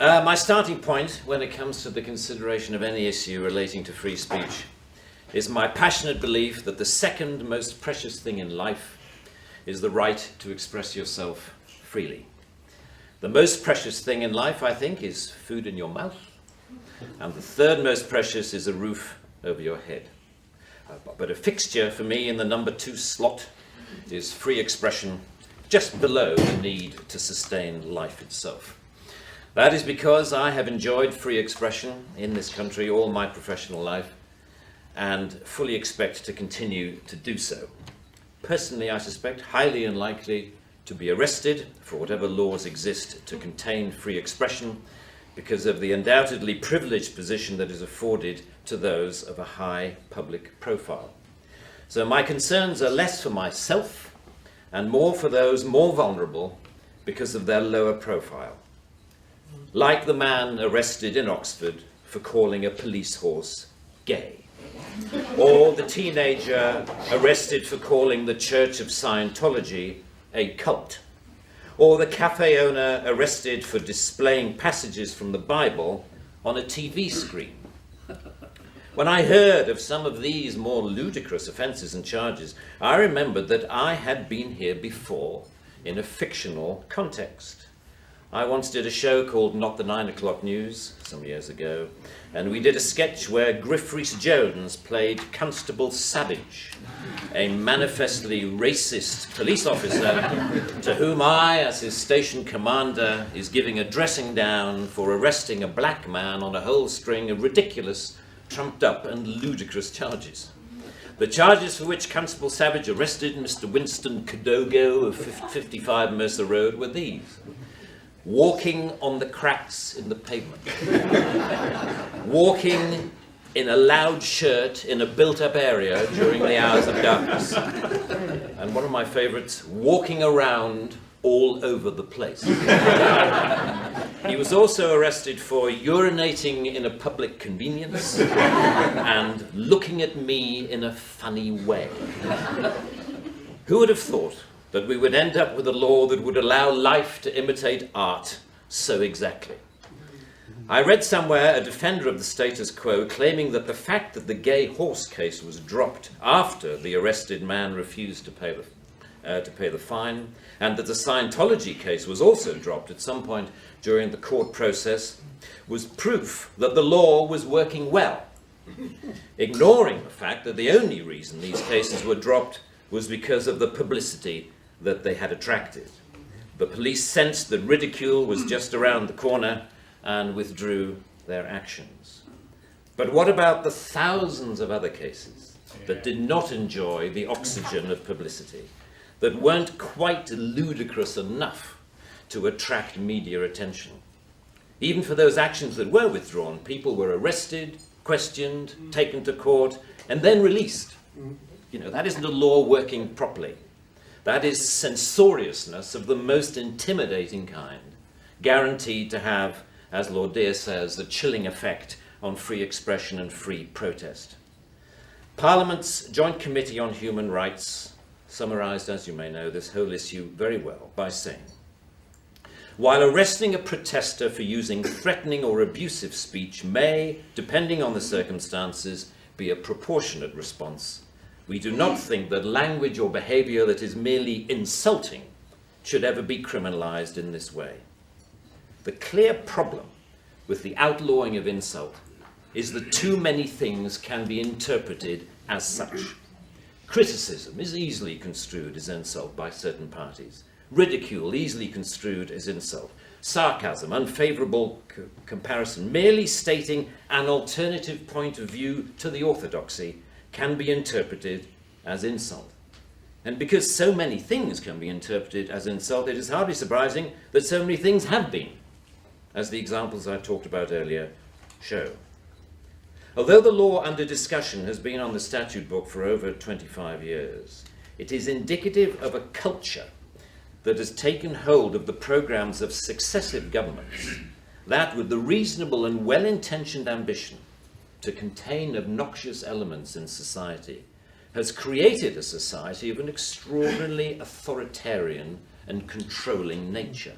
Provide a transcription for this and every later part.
My starting point when it comes to the consideration of any issue relating to free speech is my passionate belief that the second most precious thing in life is the right to express yourself freely. The most precious thing in life, I think, is food in your mouth, and the third most precious is a roof over your head. But a fixture for me in the number 2 slot is free expression, just below the need to sustain life itself. That is because I have enjoyed free expression in this country all my professional life and fully expect to continue to do so. Personally, I suspect highly unlikely to be arrested for whatever laws exist to contain free expression because of the undoubtedly privileged position that is afforded to those of a high public profile. So my concerns are less for myself and more for those more vulnerable because of their lower profile. Like the man arrested in Oxford for calling a police horse gay, or the teenager arrested for calling the Church of Scientology a cult, or the cafe owner arrested for displaying passages from the Bible on a TV screen. When I heard of some of these more ludicrous offences and charges, I remembered that I had been here before in a fictional context. I once did a show called Not the 9 O'Clock News some years ago, and we did a sketch where Griff Rhys-Jones played Constable Savage, a manifestly racist police officer to whom I, as his station commander, is giving a dressing down for arresting a black man on a whole string of ridiculous, trumped-up and ludicrous charges. The charges for which Constable Savage arrested Mr. Winston Kadogo of 55 Mercer Road were these: walking on the cracks in the pavement, walking in a loud shirt in a built-up area during the hours of darkness, and one of my favourites, walking around all over the place. He was also arrested for urinating in a public convenience and looking at me in a funny way. Who would have thought that we would end up with a law that would allow life to imitate art so exactly? I read somewhere a defender of the status quo claiming that the fact that the gay horse case was dropped after the arrested man refused to pay the fine, and that the Scientology case was also dropped at some point during the court process, was proof that the law was working well, ignoring the fact that the only reason these cases were dropped was because of the publicity that they had attracted. The police sensed that ridicule was just around the corner and withdrew their actions. But what about the thousands of other cases that did not enjoy the oxygen of publicity, that weren't quite ludicrous enough to attract media attention? Even for those actions that were withdrawn, people were arrested, questioned, taken to court, and then released. That isn't a law working properly. That is censoriousness of the most intimidating kind, guaranteed to have, as Lord Deer says, a chilling effect on free expression and free protest. Parliament's Joint Committee on Human Rights summarised, as you may know, this whole issue very well by saying, while arresting a protester for using threatening or abusive speech may, depending on the circumstances, be a proportionate response, we do not think that language or behaviour that is merely insulting should ever be criminalised in this way. The clear problem with the outlawing of insult is that too many things can be interpreted as such. Criticism is easily construed as insult by certain parties. Ridicule easily construed as insult. Sarcasm, unfavourable comparison, merely stating an alternative point of view to the orthodoxy can be interpreted as insult. And because so many things can be interpreted as insult, it is hardly surprising that so many things have been, as the examples I talked about earlier show. Although the law under discussion has been on the statute book for over 25 years, it is indicative of a culture that has taken hold of the programs of successive governments, that with the reasonable and well-intentioned ambition to contain obnoxious elements in society, has created a society of an extraordinarily authoritarian and controlling nature.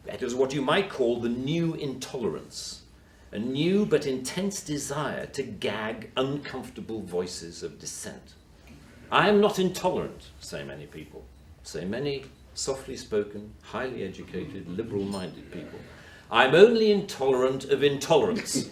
That is what you might call the new intolerance, a new but intense desire to gag uncomfortable voices of dissent. I am not intolerant, say many people, say many softly spoken, highly educated, liberal-minded people. I'm only intolerant of intolerance.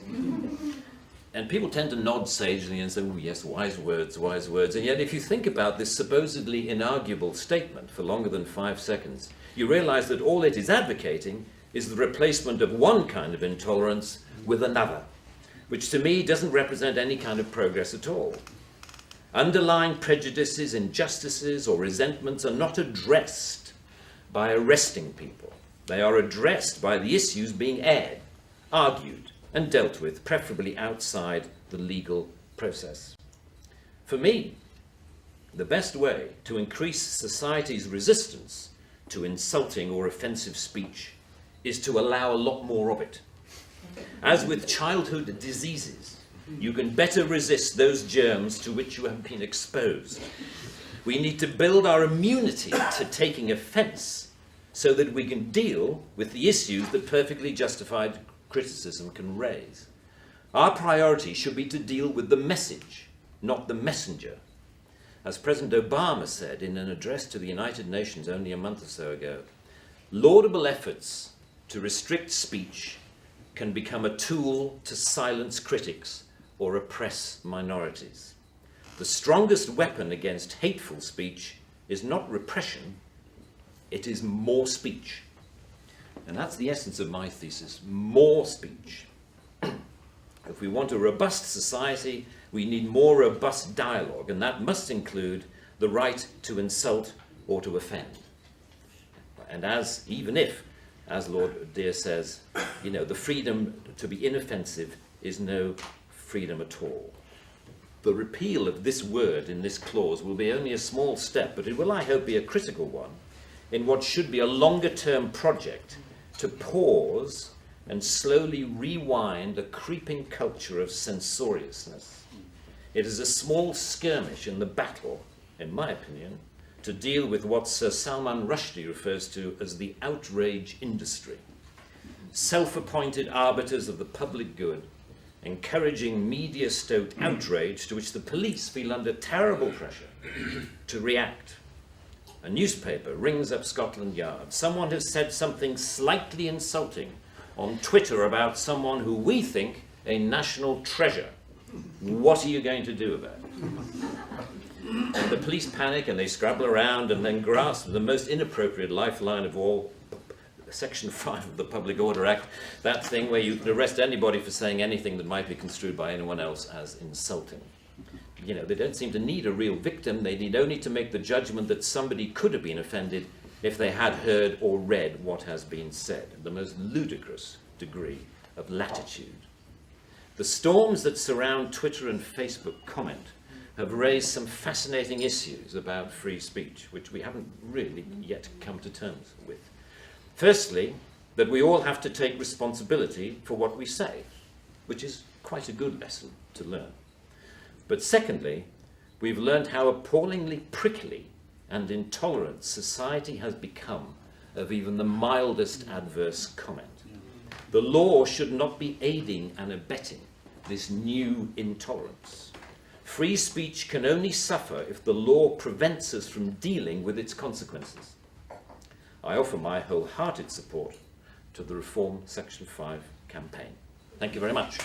And people tend to nod sagely and say, oh yes, wise words, wise words. And yet if you think about this supposedly inarguable statement for longer than 5 seconds, you realize that all it is advocating is the replacement of one kind of intolerance with another, which to me doesn't represent any kind of progress at all. Underlying prejudices, injustices, or resentments are not addressed by arresting people. They are addressed by the issues being aired, argued, and dealt with, preferably outside the legal process. For me, the best way to increase society's resistance to insulting or offensive speech is to allow a lot more of it. As with childhood diseases, you can better resist those germs to which you have been exposed. We need to build our immunity to taking offense so that we can deal with the issues that perfectly justified criticism can raise. Our priority should be to deal with the message, not the messenger. As President Obama said in an address to the United Nations only a month or so ago, laudable efforts to restrict speech can become a tool to silence critics or oppress minorities. The strongest weapon against hateful speech is not repression, it is more speech. And that's the essence of my thesis, more speech. If we want a robust society, we need more robust dialogue, and that must include the right to insult or to offend. And even if, as Lord Dear says, the freedom to be inoffensive is no freedom at all. The repeal of this word in this clause will be only a small step, but it will, I hope, be a critical one in what should be a longer-term project to pause and slowly rewind a creeping culture of censoriousness. It is a small skirmish in the battle, in my opinion, to deal with what Sir Salman Rushdie refers to as the outrage industry. Self-appointed arbiters of the public good, encouraging media-stoked outrage to which the police feel under terrible pressure to react. A newspaper rings up Scotland Yard. Someone has said something slightly insulting on Twitter about someone who we think a national treasure. What are you going to do about it? And the police panic and they scrabble around and then grasp the most inappropriate lifeline of all, Section 5 of the Public Order Act, that thing where you can arrest anybody for saying anything that might be construed by anyone else as insulting. They don't seem to need a real victim. They need only to make the judgment that somebody could have been offended if they had heard or read what has been said. The most ludicrous degree of latitude. The storms that surround Twitter and Facebook comment have raised some fascinating issues about free speech, which we haven't really yet come to terms with. Firstly, that we all have to take responsibility for what we say, which is quite a good lesson to learn. But secondly, we've learned how appallingly prickly and intolerant society has become of even the mildest adverse comment. The law should not be aiding and abetting this new intolerance. Free speech can only suffer if the law prevents us from dealing with its consequences. I offer my wholehearted support to the Reform Section 5 campaign. Thank you very much.